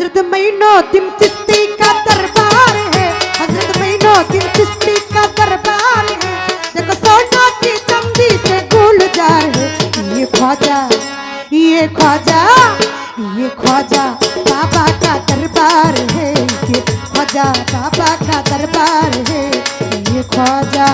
हजरत मोइनुद्दीन चिश्ती का दरबार है, हजरत मोइनुद्दीन चिश्ती का दरबार है। देखो सोना की चांदी से गुलजार है। ये ख्वाजा ये ख्वाजा ये ख्वाजा बाबा का दरबार है। ये ख्वाजा बाबा का दरबार है। ये ख्वाजा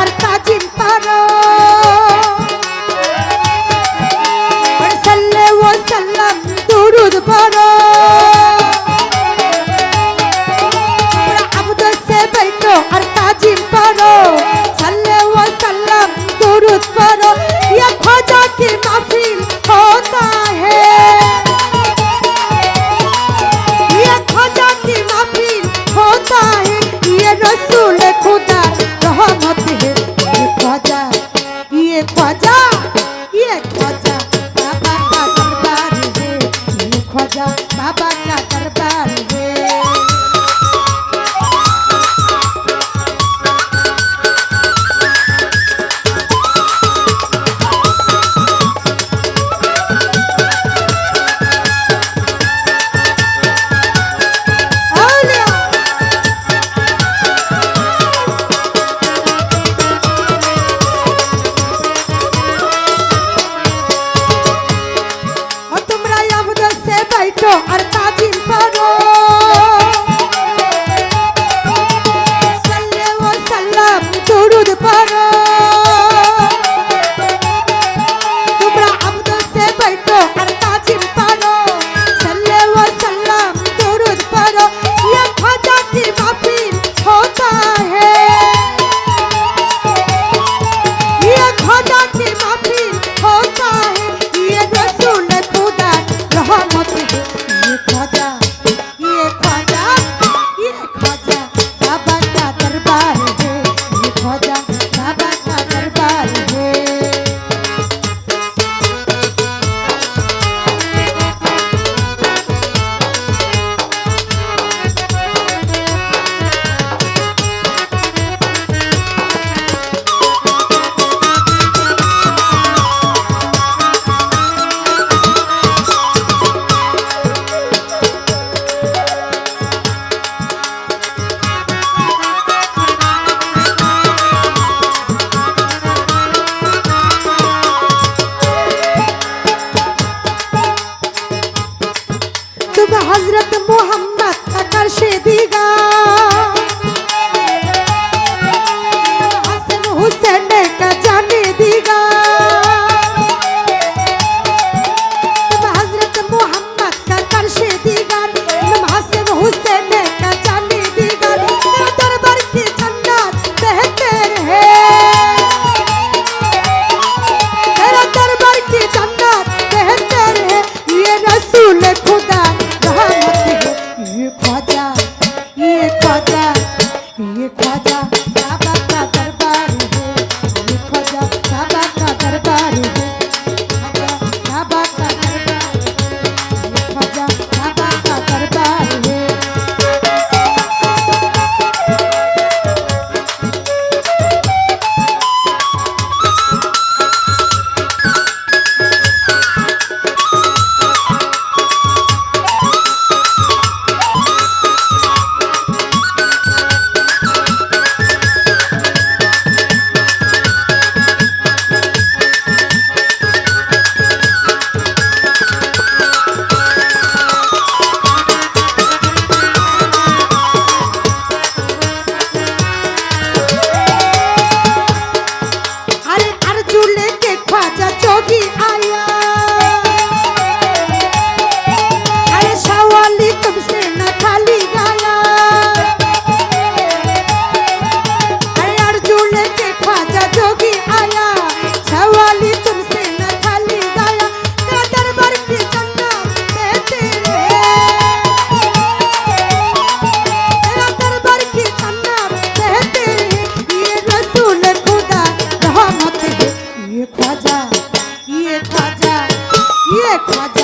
और ताजिम पारो और सल्ले वो सल्लम दुरूद पढ़ो। अब्द से बैठो और ताजिम पारो, सल्ले वो सल्लम दुरूद पढ़ो। ये ख्वाजा की महफिल होता है, ये ख्वाजा की महफिल होता है। ये रसूल खुदा रहमत है। ये ख्वाजा ये ख्वाजा ये ख्वाजा बाबा का दरबार है। ये ख्वाजा बाबा का दरबार है। और ताजिम पढ़ो, सल्ले वो सल्लम दुरूद पढ़ो। तुमरा अब्द से बैठो और ताजिम पढ़ो, सल्ले वो सल्लम दुरूद पढ़ो। ये ख्वाजा की महफिल होता है, ये ख्वाजा की महफिल होता है। ये रसूल खुदा रहमत है। ये ख्वाजा ये ख्वाजा ये ख्वाजा बाबा का दरबार है। ये ख्वाजा बाबा का दरबार है। तुम हजरत मोहम्मद का कर्शदीगा, हसन हुसैन का जाने दीगा। तुम हजरत मोहम्मद का कर्शदीगा, तुम हसन हुसैन का जाने दीगा। तेरा दरबार की जन्नत बेहतर है, तेरा दरबार की जन्नत बेहतर है। ये रसूल खुदा रहमत है। ये ख्वाजा ये ख्वाजा